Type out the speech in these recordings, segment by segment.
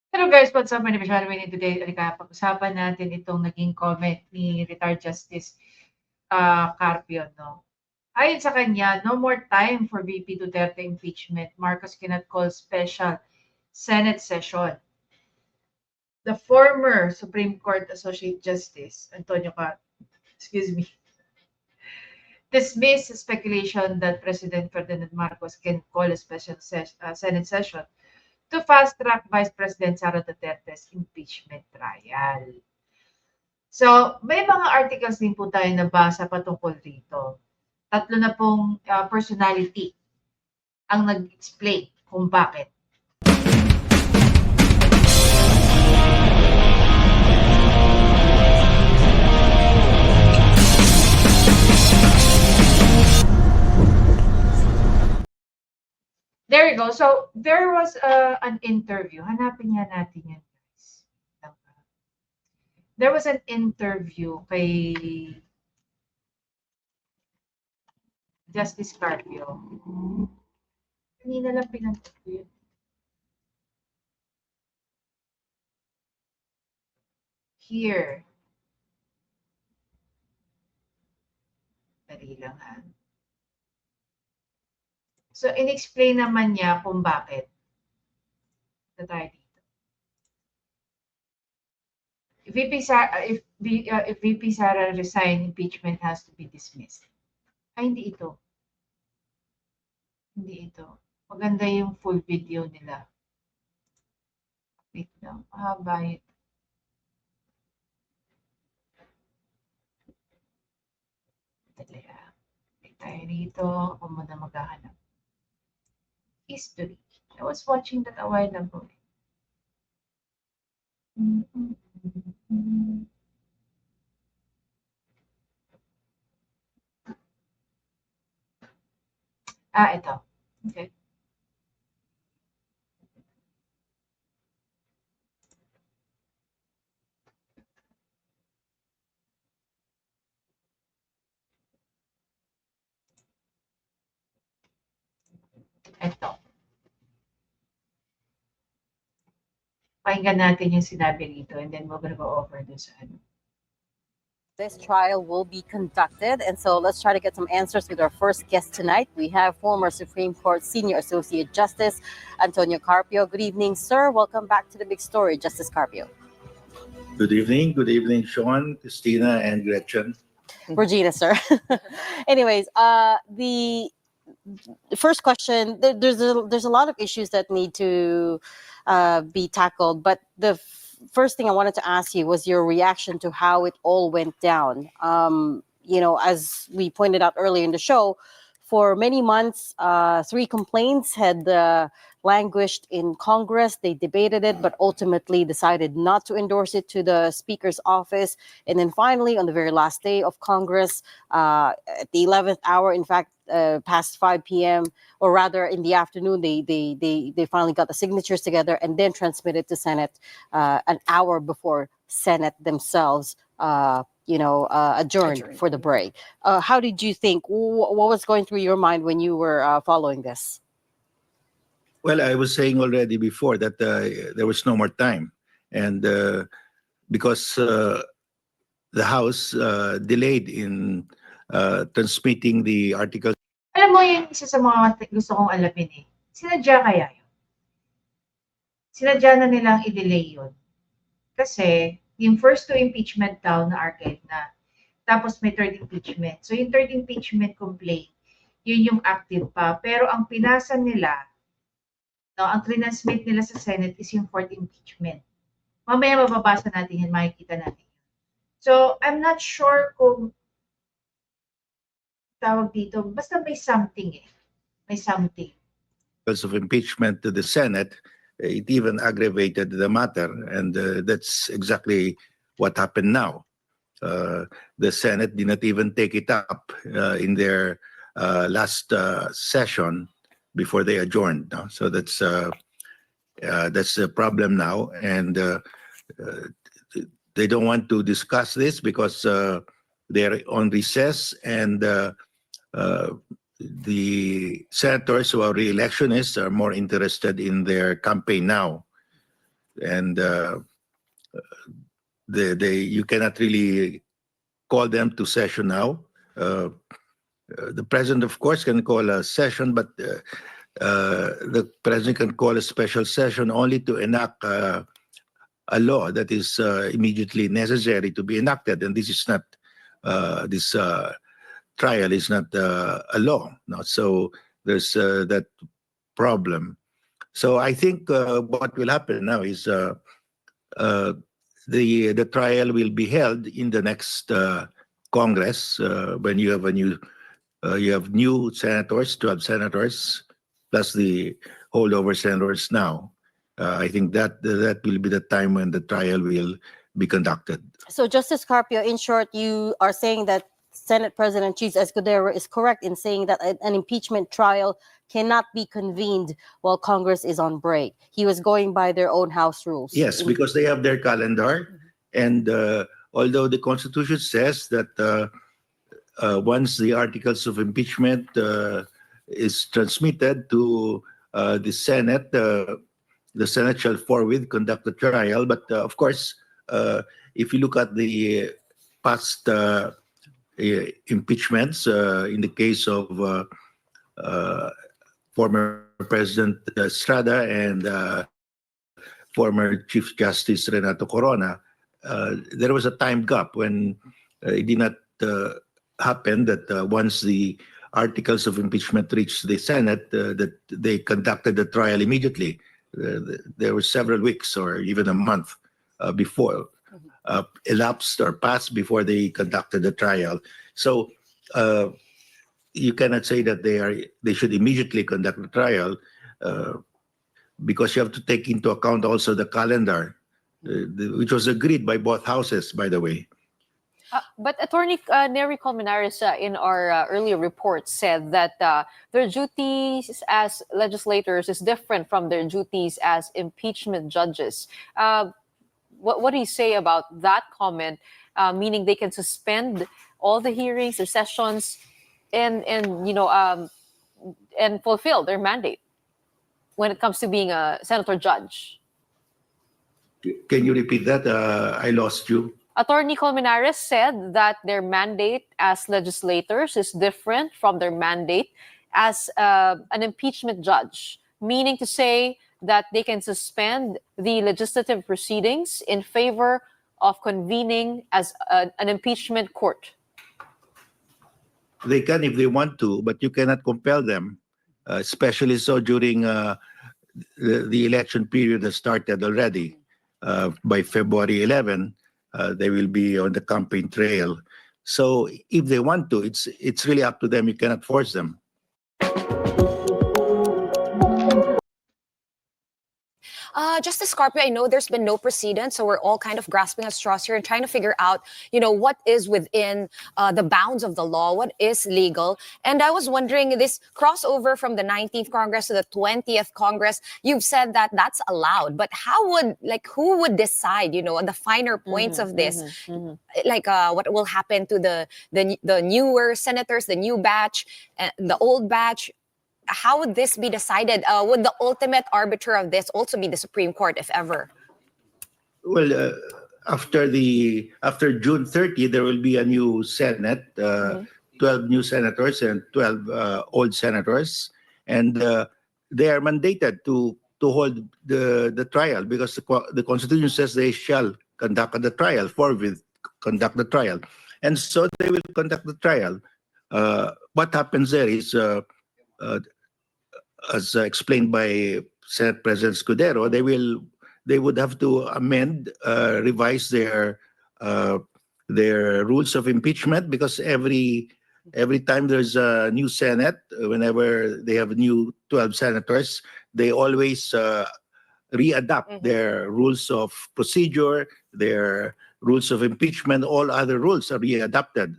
Hello guys, what's up? My name is Charmaine and today pag-usapan natin itong naging comment ni retired Justice Carpio. No? Ayon sa kanya, no more time for VP Duterte impeachment. Marcos cannot call special Senate session. The former Supreme Court Associate Justice, Antonio dismissed speculation that President Ferdinand Marcos can call a special Senate session to fast-track Vice President Sara Duterte's impeachment trial. So, may mga articles din po tayo nabasa patungkol rito. Tatlo na pong personality ang nag-explain kung bakit. There you go. So, there was an interview. Hanapin nga natin yan, guys. There was an interview kay Justice Carpio. Kanina lang pinantok ko yun. Here. Dali lang ha. So, in-explain naman niya kung bakit. Ito tayo dito. If VP Sara resign, impeachment has to be dismissed. Ay, hindi ito. Hindi ito. Maganda yung full video nila. Wait lang. Mahaba yun. Dali ah. Wait tayo dito. Ako muna maghahanap. History. I was watching that a while ago. Ito. Okay. Ito. Pakinggan natin yung sinabi rito and then we're gonna go over this. This trial will be conducted, and so let's try to get some answers with our first guest tonight. We have former Supreme Court Senior Associate Justice Antonio Carpio. Good evening, sir. Welcome back to The Big Story, Justice Carpio. Good evening. Good evening, Sean, Christina, and Gretchen. Regina, sir. Anyways, the first question, there's a lot of issues that need to be tackled, but the first thing I wanted to ask you was your reaction to how it all went down. As we pointed out earlier in the show, for many months, 3 complaints had languished in Congress. They debated it, but ultimately decided not to endorse it to the Speaker's office. And then finally, on the very last day of Congress, at the 11th hour, in fact, past 5 p.m., or rather in the afternoon, they finally got the signatures together and then transmitted to Senate an hour before Senate themselves adjourned for the break. How did you think? What was going through your mind when you were following this? Well, I was saying already before that there was no more time. And because the House delayed in transmitting the article. Alam mo, yung isa sa mga gusto kong alamin eh. Sinadya kaya yun? Sinadya na nilang i-delay yun. Kasi, yung first 2 impeachment daw na archive na. Tapos may 3rd impeachment. So yung 3rd impeachment complaint, yun yung active pa. Pero ang pinasa nila, ang transmit nila sa Senate is yung 4th impeachment. Mamaya mababasa natin yan, makikita natin. So I'm not sure kung tawag dito, basta may something eh. May something. Because of impeachment to the Senate, it even aggravated the matter, and that's exactly what happened now. The Senate did not even take it up in their last session before they adjourned. No? So that's the problem now, and they don't want to discuss this because they're on recess, and the senators who are re-electionists are more interested in their campaign now. and you cannot really call them to session now. The president, of course, can call a session, but the president can call a special session only to enact a law that is immediately necessary to be enacted, and this is not this trial is not a law. No? So there's that problem. So I think what will happen now is the trial will be held in the next Congress when you have new senators, 12 senators, plus the holdover senators now. I think that will be the time when the trial will be conducted. So, Justice Carpio, in short, you are saying that Senate President Cheese Escudero is correct in saying that an impeachment trial cannot be convened while Congress is on break. He was going by their own House rules. Yes, because they have their calendar, and although the Constitution says that once the articles of impeachment is transmitted to the Senate shall forthwith conduct the trial. But of course, if you look at the past impeachments, in the case of former President Estrada and former Chief Justice Renato Corona, there was a time gap when it did not happen that once the articles of impeachment reached the Senate, that they conducted the trial immediately. There were several weeks or even a month before elapsed or passed before they conducted the trial. So you cannot say that they should immediately conduct the trial because you have to take into account also the calendar, which was agreed by both houses, by the way. But Attorney Nery Colmenares, in our earlier report, said that their duties as legislators is different from their duties as impeachment judges. What do you say about that comment? Meaning they can suspend all the hearings, the sessions, and fulfill their mandate when it comes to being a senator judge. Can you repeat that? I lost you. Attorney Colmenares said that their mandate as legislators is different from their mandate as an impeachment judge, meaning to say that they can suspend the legislative proceedings in favor of convening as an impeachment court. They can if they want to, but you cannot compel them, especially so during the election period that started already. By February 11, they will be on the campaign trail. So if they want to, it's really up to them. You cannot force them. Justice Carpio, I know there's been no precedent, so we're all kind of grasping at straws here and trying to figure out, what is within the bounds of the law, what is legal. And I was wondering, this crossover from the 19th Congress to the 20th Congress, you've said that that's allowed, but who would decide, on the finer points of this, what will happen to the newer senators, the new batch, the old batch? How would this be decided? Would the ultimate arbiter of this also be the Supreme Court, if ever? Well, after June 30, there will be a new Senate, 12 new senators and 12 old senators, and they are mandated to hold the trial because the Constitution says they shall conduct the trial, forthwith conduct the trial, and so they will conduct the trial. What happens there is, as explained by Senate President Escudero, they would have to amend, revise their rules of impeachment because every time there's a new Senate, whenever they have new 12 senators, they always readapt their rules of procedure, their rules of impeachment, all other rules are readapted.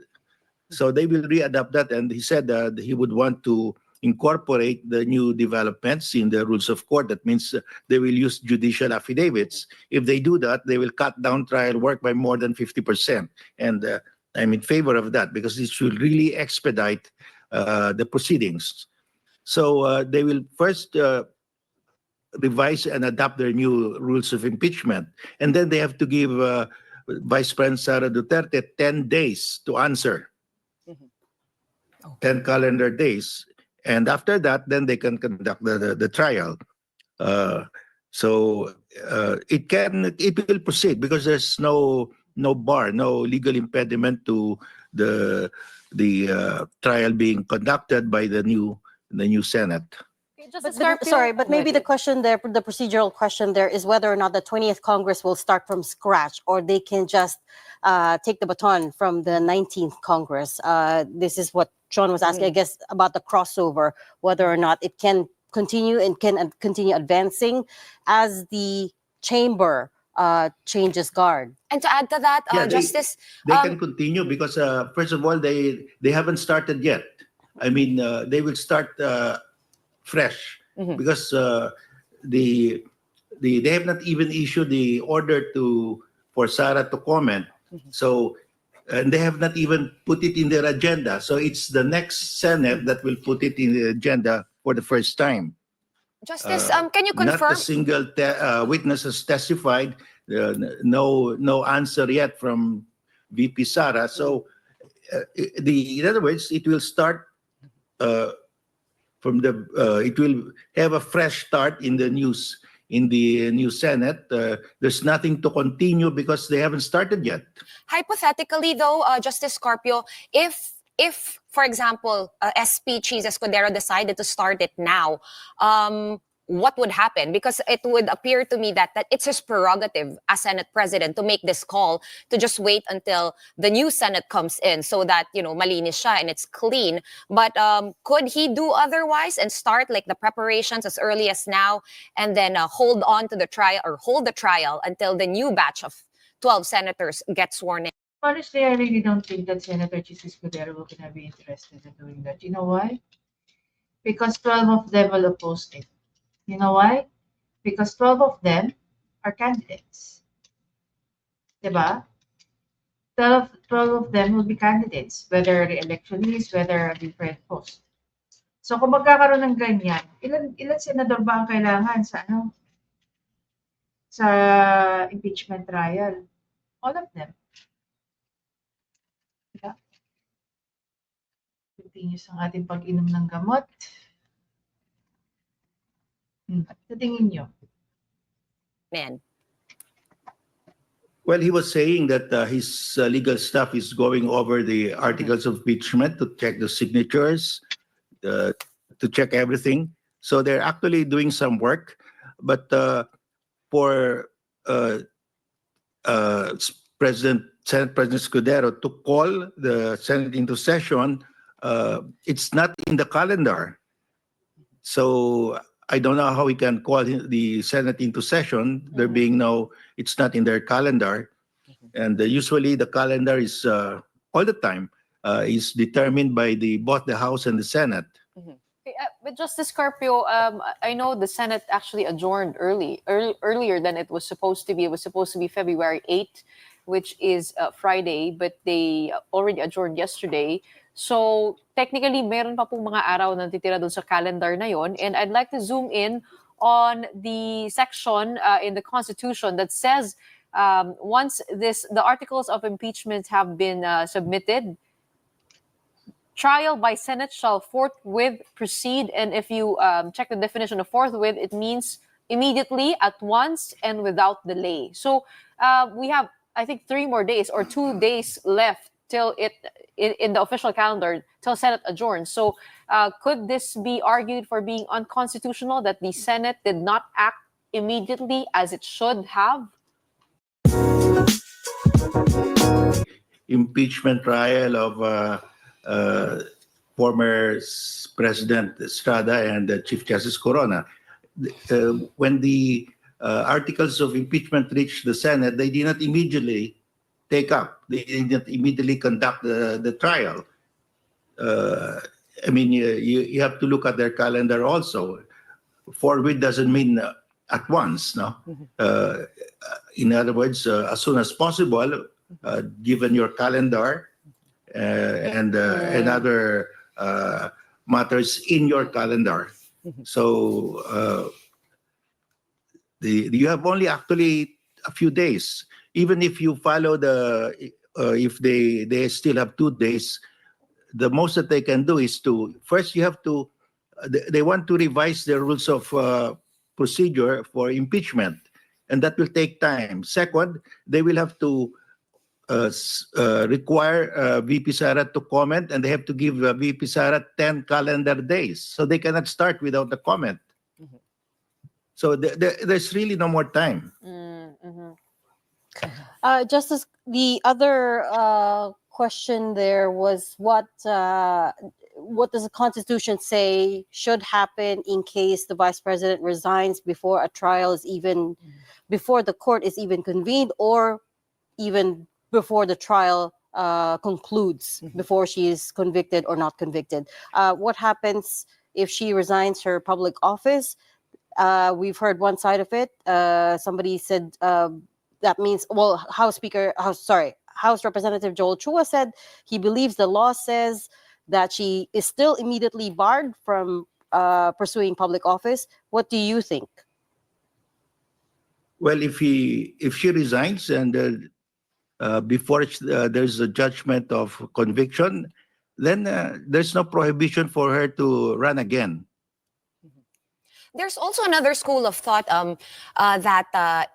So they will readapt that, and he said that he would want to incorporate the new developments in the rules of court. That means they will use judicial affidavits. If they do that, they will cut down trial work by more than 50%. And I'm in favor of that because this will really expedite the proceedings. So they will first revise and adopt their new rules of impeachment. And then they have to give Vice President Sara Duterte 10 days to answer. 10 calendar days. And after that, then they can conduct the trial. So it will proceed because there's no bar, no legal impediment to the trial being conducted by the new Senate. But sorry, but maybe the question there, the procedural question there is whether or not the 20th Congress will start from scratch or they can just take the baton from the 19th Congress. This is what Sean was asking, I guess, about the crossover, whether or not it can continue and can continue advancing as the chamber changes guard. And to add to that, Yeah, Justice, They can continue because, first of all, they haven't started yet. I mean, they will start fresh because they have not even issued the order for Sara to comment. So, and they have not even put it in their agenda. So it's the next Senate that will put it in the agenda for the first time. Justice, can you confirm? Not a single witness has testified. No answer yet from VP Sara. So, in other words, it will start from the. It will have a fresh start in the news in the new Senate. There's nothing to continue because they haven't started yet. Hypothetically, though, Justice Scorpio, if for example, SP Cheese Escudero decided to start it now, what would happen? Because it would appear to me that it's his prerogative as Senate President to make this call, to just wait until the new Senate comes in so that, malinis siya and it's clean. But could he do otherwise and start like the preparations as early as now and then hold on to the trial or hold the trial until the new batch of 12 senators get sworn in? Honestly, I really don't think that Senator Cheese Escudero will gonna be interested in doing that. You know why? Because 12 of them will oppose it. You know why? Because 12 of them are candidates. Diba? 12 of them will be candidates, whether re-election list, whether a different post. So kung magkakaroon ng ganyan, ilan senador ba ang kailangan sa impeachment trial? All of them. Diba? Continuous ang ating pag-inom ng gamot. Sa tingin nyo? Man. Well, he was saying that his legal staff is going over the articles of impeachment to check the signatures, to check everything. So they're actually doing some work. But for Senate President Escudero to call the Senate into session, it's not in the calendar. So I don't know how we can call the Senate into session. There being it's not in their calendar. And usually the calendar is all the time is determined by both the House and the Senate. Okay, but Justice Carpio, I know the Senate actually adjourned earlier than it was supposed to be. It was supposed to be February 8th, which is Friday, but they already adjourned yesterday. So technically, meron pa pong mga araw na titira dun sa calendar na yon. And I'd like to zoom in on the section in the Constitution that says once the articles of impeachment have been submitted, trial by Senate shall forthwith proceed. And if you check the definition of forthwith, it means immediately, at once, and without delay. So we have, I think, 3 more days or 2 days left till in the official calendar till Senate adjourns. So could this be argued for being unconstitutional, that the Senate did not act immediately as it should have? Impeachment trial of former President Estrada and Chief Justice Corona. When the articles of impeachment reached the Senate, they did not immediately take up. They did not immediately conduct the trial. I mean, you have to look at their calendar also. Forthwith doesn't mean at once, no? In other words, as soon as possible, given your calendar and other matters in your calendar. So you have only actually a few days. Even if you follow if they still have 2 days, the most that they can do is to first you have to they want to revise the rules of procedure for impeachment, and that will take time. Second, they will have to require VP Sara to comment, and they have to give VP Sara 10 calendar days, so they cannot start without the comment. So there's really no more time. Mm-hmm. Justice, the other question there was what does the Constitution say should happen in case the Vice President resigns before a trial is even, before the court is even convened, or even before the trial concludes, before she is convicted or not convicted? What happens if she resigns her public office? We've heard one side of it. Somebody said that means, well, House Representative Joel Chua said he believes the law says that she is still immediately barred from pursuing public office. What do you think? Well, if she resigns and before there's a judgment of conviction, then there's no prohibition for her to run again. There's also another school of thought that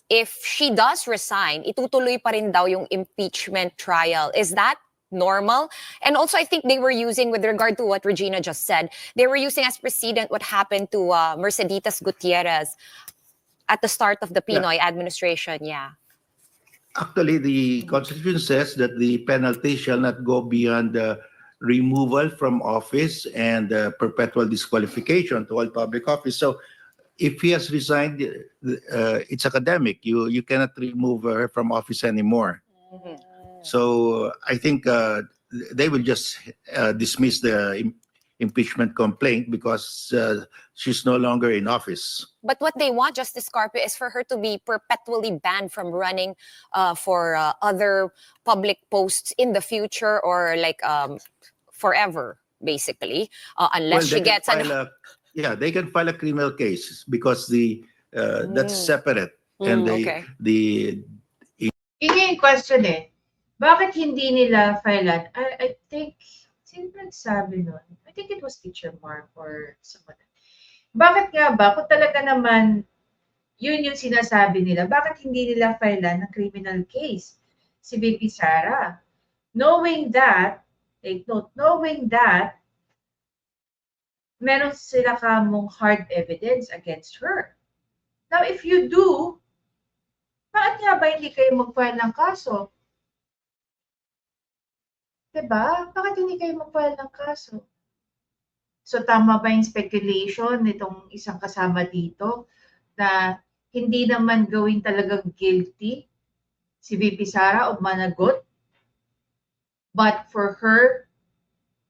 if she does resign, itutuloy pa rin daw yung impeachment trial. Is that normal? And also, I think they were using, with regard to what Regina just said, they were using as precedent what happened to Merceditas Gutierrez at the start of the Pinoy administration. Yeah. Actually, the Constitution says that the penalty shall not go beyond removal from office and perpetual disqualification to all public office. So if he has resigned, it's academic. You cannot remove her from office anymore. So I think they will just dismiss the impeachment complaint because she's no longer in office. But what they want, Justice Carpio, is for her to be perpetually banned from running for other public posts in the future, or like forever, basically, unless she gets they can file a criminal case because that's separate. And okay. Yun yung question eh. Bakit hindi nila filean? I think, sino nagsabi nun? I think it was Teacher Mark or someone. Bakit nga ba, kung talaga naman yun yung sinasabi nila, bakit hindi nila filean ng criminal case si VP Sara? Knowing that, take note, knowing that meron sila kamong hard evidence against her. Now, if you do, bakit nga ba hindi kayo mag-file ng kaso? Diba? Bakit hindi kayo mag-file ng kaso? So, tama ba yung speculation nitong isang kasama dito na hindi naman gawin talagang guilty si VP Sara o managot? But for her,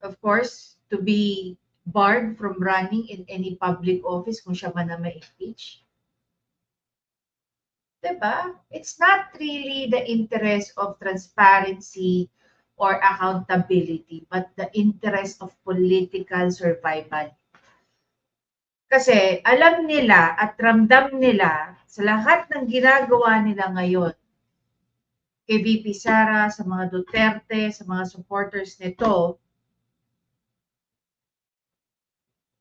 of course, to be barred from running in any public office kung siya man na ma-impeach? Diba? It's not really the interest of transparency or accountability, but the interest of political survival. Kasi alam nila at ramdam nila sa lahat ng ginagawa nila ngayon kay VP Sara, sa mga Duterte, sa mga supporters nito,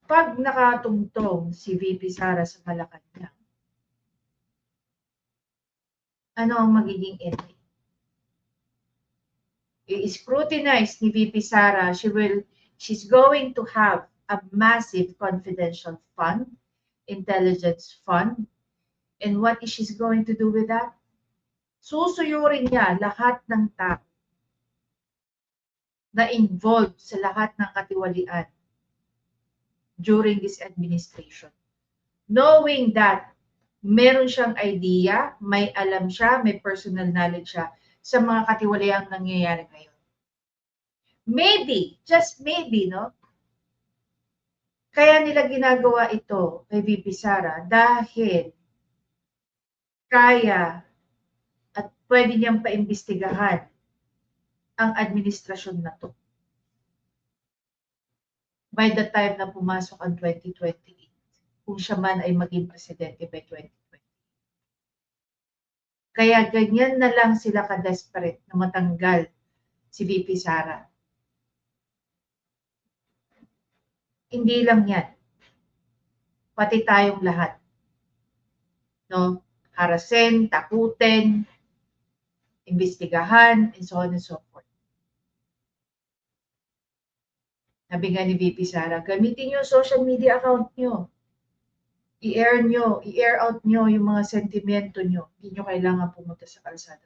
pag nakatungtong si VP Sara sa Malacanang, ano ang magiging ending? I-scrutinize ni VP Sara, she's going to have a massive confidential fund, intelligence fund. And what is she going to do with that? Susuyurin niya lahat ng tao na involved sa lahat ng katiwalian during this administration. Knowing that meron siyang idea, may alam siya, may personal knowledge siya sa mga katiwaliang nangyayari ngayon. Maybe, just maybe, no? Kaya nila ginagawa ito kay VP Sara dahil kaya at pwede niyang paimbestigahan ang administrasyon na to. By the time na pumasok ang 2028, kung siya man ay maging presidente by 2028. Kaya ganyan na lang sila ka-desperate na matanggal si VP Sara. Hindi lang yan. Pati tayong lahat. No? Harasin, takutin, imbestigahan, and so on and so forth. Sabi nga ni VP Sara, gamitin nyo social media account nyo. I-air out nyo yung mga sentimento nyo. Hindi nyo kailangan pumunta sa kalsada.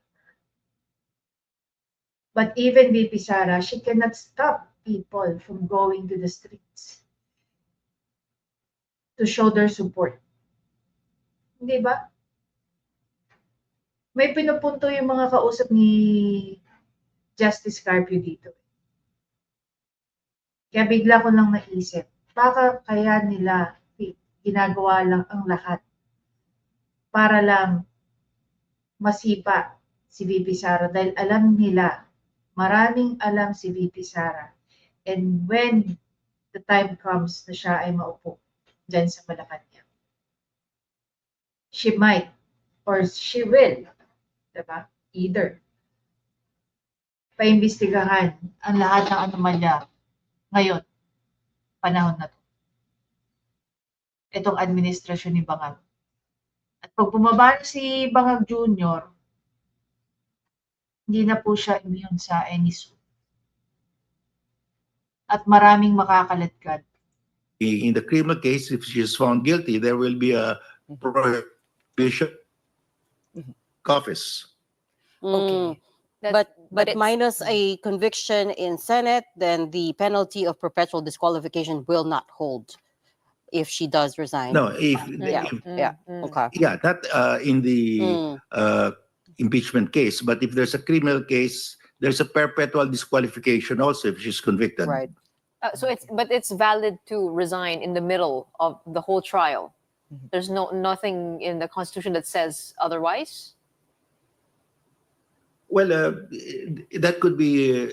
But even VP Sara, she cannot stop people from going to the streets to show their support. Hindi ba? May pinupunto yung mga kausap ni Justice Carpio dito. Kaya bigla ko lang naisip, baka kaya nila ginagawa lang ang lahat para lang masipa si VP Sara dahil alam nila, maraming alam si VP Sara. And when the time comes na siya ay maupo dyan sa Malacanang, she might or she will, diba? Either paimbestigahan ang lahat ng anomalya ngayon, panahon na to. Itong administrasyon ni Bangag. At pag bumaba si Bangag Jr., hindi na po siya immune sa any suit. At maraming makakaladkad. In the criminal case, if she is found guilty, there will be a prohibition office. Mm. That- But it's- minus a conviction in Senate, then the penalty of perpetual disqualification will not hold if she does resign. No, Yeah. Okay. yeah, not in the Mm. impeachment case, but if there's a criminal case, there's a perpetual disqualification also if she's convicted. Right. So it's valid to resign in the middle of the whole trial. There's nothing in the Constitution that says otherwise. Well, that could be.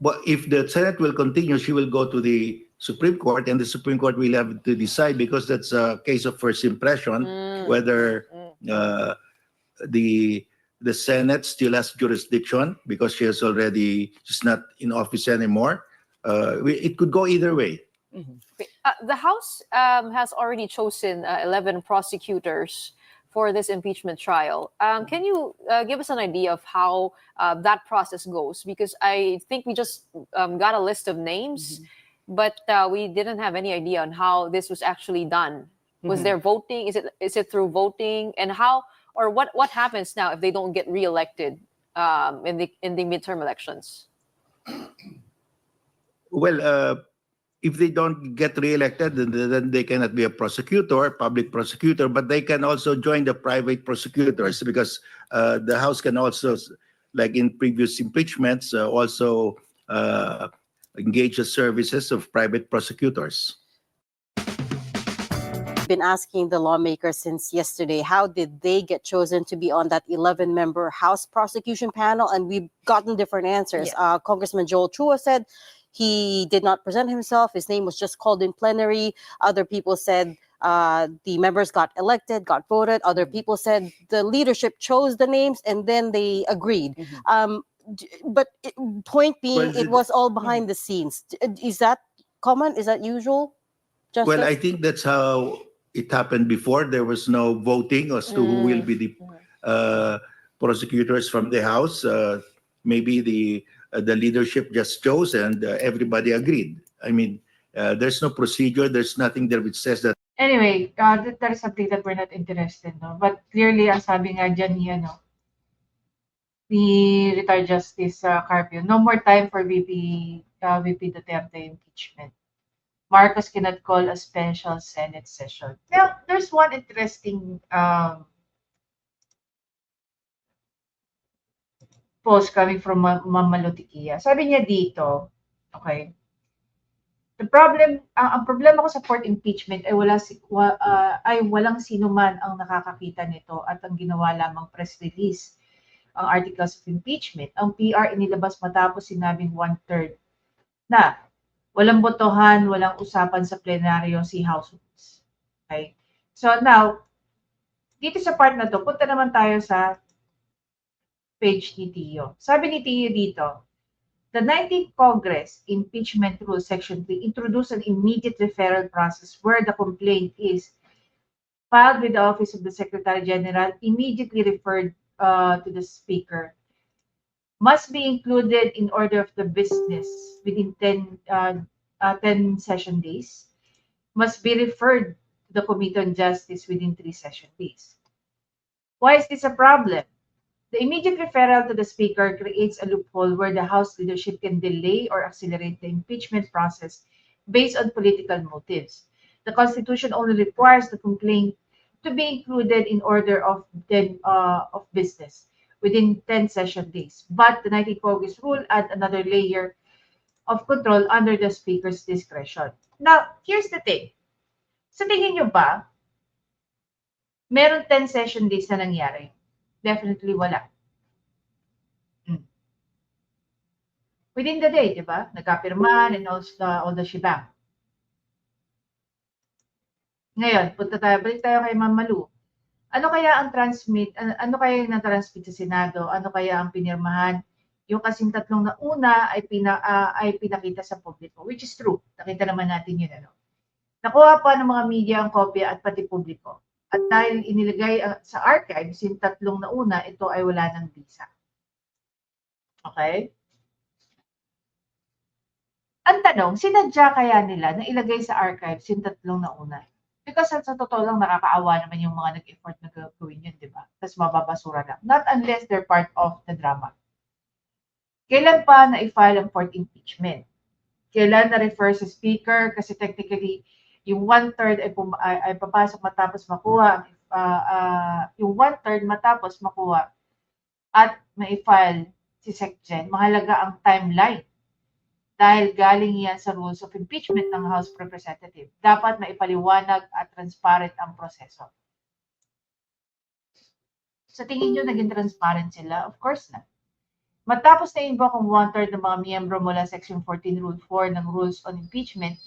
But if the Senate will continue, she will go to the Supreme Court, and the Supreme Court will have to decide because that's a case of first impression whether the Senate still has jurisdiction because she's not in office anymore. It could go either way. The House has already chosen 11 prosecutors for this impeachment trial. Can you give us an idea of how that process goes? Because I think we just got a list of names, but we didn't have any idea on how this was actually done. Was there voting? Is it through voting? And how or what happens now if they don't get reelected in the midterm elections? Well, if they don't get reelected, then they cannot be a prosecutor, public prosecutor, but they can also join the private prosecutors because the House can also, like in previous impeachments, also engage the services of private prosecutors. Been asking the lawmakers since yesterday, how did they get chosen to be on that 11-member House prosecution panel? And we've gotten different answers. Congressman Joel Chua said he did not present himself. His name was just called in plenary. Other people said the members got elected, got voted. Other people said the leadership chose the names and then they agreed. But point being, Well, it was all behind the scenes. Is that common? Is that usual? Justice? Well, I think that's how it happened before. There was no voting as to who will be the prosecutors from the House. Maybe the leadership just chose and everybody agreed. I mean, there's no procedure. There's nothing there which says that. Anyway, that is something that we're not interested, no? But clearly, ang sabi nga dyan ni retired Justice Carpio, no more time for VP Duterte impeachment. Marcos cannot call a special Senate session. Now, there's one interesting post coming from Ma'am Malutikia. Sabi niya dito, okay, ang problema ko sa court impeachment ay walang sino man ang nakakakita nito at ang ginawa lamang press release ang articles of impeachment. Ang PR inilabas matapos sinabing 1/3 na walang botohan, walang usapan sa plenaryo si House Rules. Okay? So now, dito sa part na to, punta naman tayo sa page ni Tio. Sabi ni Tio dito, the 19th Congress Impeachment Rule Section 3 introduced an immediate referral process where the complaint is filed with the Office of the Secretary General, immediately referred to the Speaker, must be included in order of the business within 10 session days, must be referred to the Committee on Justice within 3 session days. Why is this a problem? The immediate referral to the Speaker creates a loophole where the House leadership can delay or accelerate the impeachment process based on political motives. The Constitution only requires the complaint to be included in order of business within 10 session days. But the 19th Congress rule add another layer of control under the Speaker's discretion. Now, here's the thing. Sa tingin nyo ba, meron 10 session days na nangyari? Definitely wala. Within the day, di ba? Nagkapirmahan and all the shebang. Ngayon, balik tayo kay Ma'am Malu. Ano kaya ang ano kaya yung na-transmit sa Senado? Ano kaya ang pinirmahan? Yung kasing tatlong na una ay pinakita sa publiko, which is true. Nakita naman natin yun. Ano? Nakuha pa ng mga media ang kopya at pati publiko. At dahil inilagay sa archives yung tatlong na una, ito ay wala ng visa. Okay? Ang tanong, sinadya kaya nila na ilagay sa archives yung tatlong na una? Because sa totoo lang, nakakaawa naman yung mga nag-effort na gawin yun, di ba? Tapos mababasura lang. Not unless they're part of the drama. Kailan pa na-file ang fourth impeachment? Kailan na-refer sa Speaker? Kasi technically, yung 1/3 ay papasok matapos makuha, yung 1/3 matapos makuha at ma-file si SecGen. Mahalaga ang timeline. Dahil galing yan sa rules of impeachment ng House of Representatives. Dapat maipaliwanag at transparent ang proseso. Sa tingin nyo, naging transparent sila? Of course not. Matapos na invoke ang 1/3 ng mga miyembro mula Section 14 Rule 4 ng Rules on Impeachment,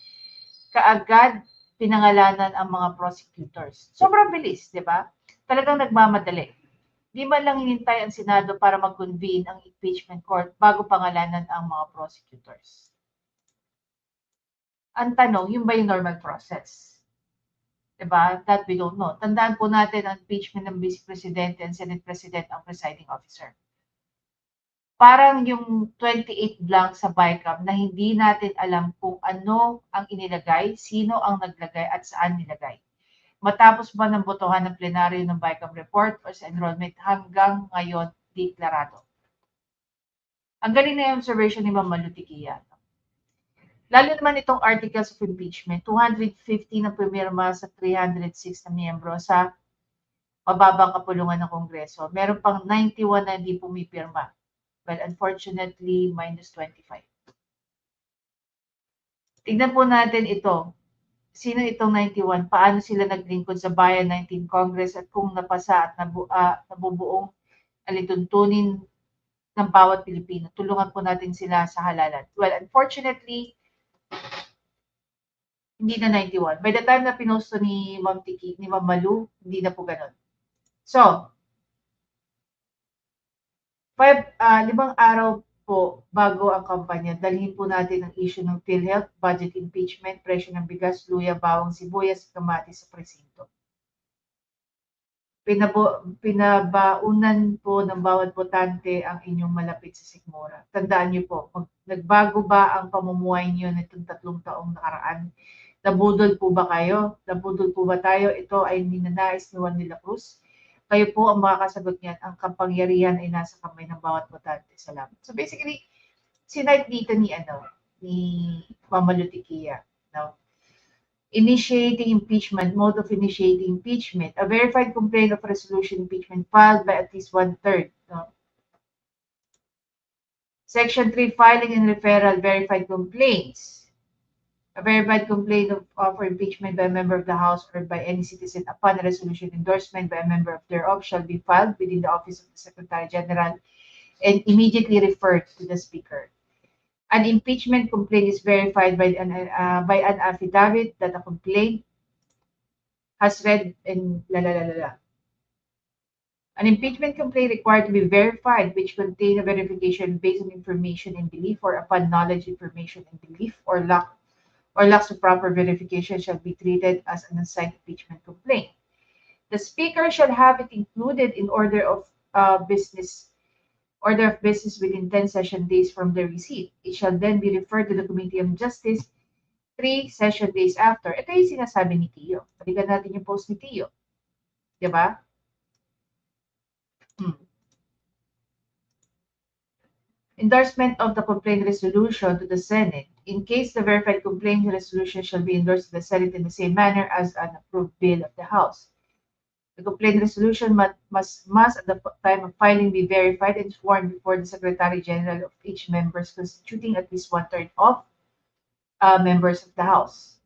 kaagad pinangalanan ang mga prosecutors. Sobrang bilis, di ba? Talagang nagmamadali. Di man lang hinintay ang Senado para mag-convene ang impeachment court bago pangalanan ang mga prosecutors. Ang tanong, yun ba yung normal process? Diba? That we don't know. Tandaan po natin ang impeachment ng Vice Presidente and Senate President ang presiding officer. Parang yung 28 blank sa BICAM na hindi natin alam kung ano ang inilagay, sino ang naglagay at saan nilagay. Matapos ba ng botohan ng plenaryo ng BICAM report o sa enrollment hanggang ngayon deklarado. Ang galing na yung observation ni Ma'am Malu Tiquia. Lalo naman itong articles of impeachment, 250 na pumirma sa 306 na miyembro sa mababang kapulungan ng Kongreso. Meron pang 91 na hindi pumipirma. Well, unfortunately, minus 25. Tignan po natin ito. Sino itong 91? Paano sila naglingkod sa Bayan 19 Congress at kung napasa at nabubuong alituntunin ng bawat Pilipino. Tulungan po natin sila sa halalan. Well, unfortunately, hindi na 91. By the time na pinusto ni Ma'am Malu, hindi na po ganun. So, 5 araw po bago ang kampanya, dalhin po natin ang issue ng PhilHealth, budget impeachment, presyo ng bigas, luya, bawang, sibuyas, kamatis sa presinto. Pinabaunan po ng bawat botante ang inyong malapit sa sikmura. Tandaan niyo po, nagbago ba ang pamumuhay niyo nitong 3 taong nakaraan? Nabudol po ba kayo? Nabudol po ba tayo? Ito ay ninanais ni Juan de la Cruz. Kayo po ang makakasagot niyan. Ang kapangyarihan ay nasa kamay ng bawat botante. Salamat. So basically, sinight dito ni Ma'am Malu Tiquia, no? Initiating impeachment, mode of initiating impeachment, a verified complaint of resolution impeachment filed by at least 1/3. No? Section 3, filing and referral verified complaints. A verified complaint for impeachment by a member of the House or by any citizen upon a resolution endorsement by a member of thereof shall be filed within the office of the Secretary General and immediately referred to the Speaker. An impeachment complaint is verified by an affidavit that a complaint has read and An impeachment complaint required to be verified, which contain a verification based on information and belief, or upon knowledge, information, and belief, or lacks of proper verification, shall be treated as an unsigned impeachment complaint. The Speaker shall have it included in order of business within 10 session days from the receipt. It shall then be referred to the Committee on Justice 3 session days after. Ito yung sinasabi ni Tio. Balikan natin yung post ni Tio. Diba? Endorsement of the complaint resolution to the Senate. In case the verified complaint resolution shall be endorsed to the Senate in the same manner as an approved bill of the House. The complaint resolution must at the time of filing be verified and sworn before the Secretary General of each members constituting at least 1/3 of members of the House.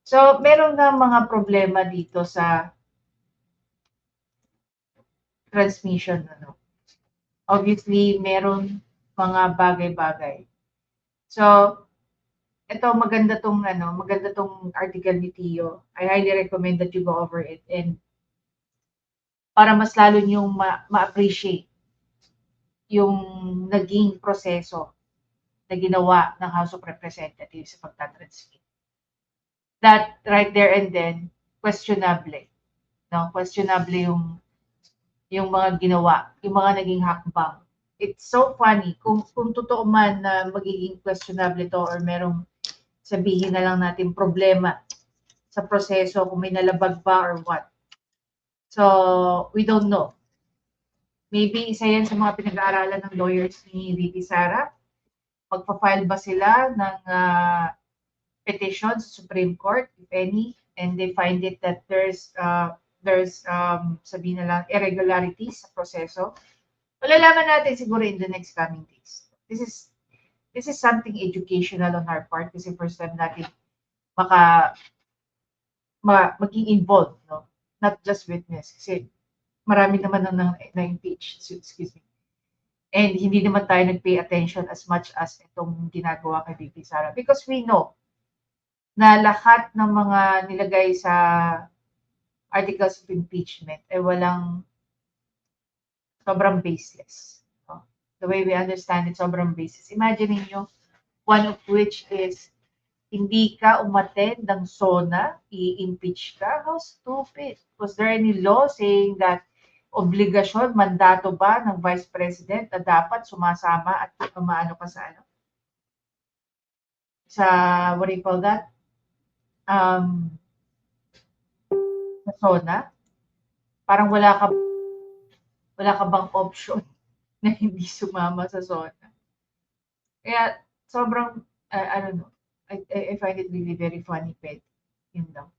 So, meron na mga problema dito sa transmission. Obviously, meron mga bagay-bagay. So, ito maganda tong article ni Tio. I highly recommend that you go over it, and para mas lalo niyong ma-appreciate yung naging proseso na ginawa ng House of Representatives sa pagtatransmit. That right there and then, questionable. Questionable yung mga ginawa, yung mga naging hakbang. It's so funny kung totoo man na magiging questionable ito, or merong sabihin na lang natin problema sa proseso, kung may nalabag ba or what. So, we don't know. Maybe isa yan sa mga pinag-aaralan ng lawyers ni VP Sara. Magpa-file ba sila ng petition sa Supreme Court, if any, and they find it that there's sabihin na lang, irregularities sa proseso. Malalaman natin siguro in the next coming days. This is something educational on our part, kasi first time natin maging involved, not just witness, kasi marami naman na-impeach, excuse me. And hindi naman tayo nag-pay attention as much as itong ginagawa kay VP Sara, because we know na lahat ng mga nilagay sa articles of impeachment ay sobrang baseless. The way we understand it, sobrang baseless. Imagine niyo, one of which is, hindi ka umattend ng SONA, i-impeach ka? How stupid. Was there any law saying that obligasyon, mandato ba ng Vice President na dapat sumasama at maano ka sa what do you call that? Sa SONA? Parang wala ka bang option na hindi sumama sa SONA? Kaya sobrang, I don't know. I find it really very funny, Pet. Yun lang.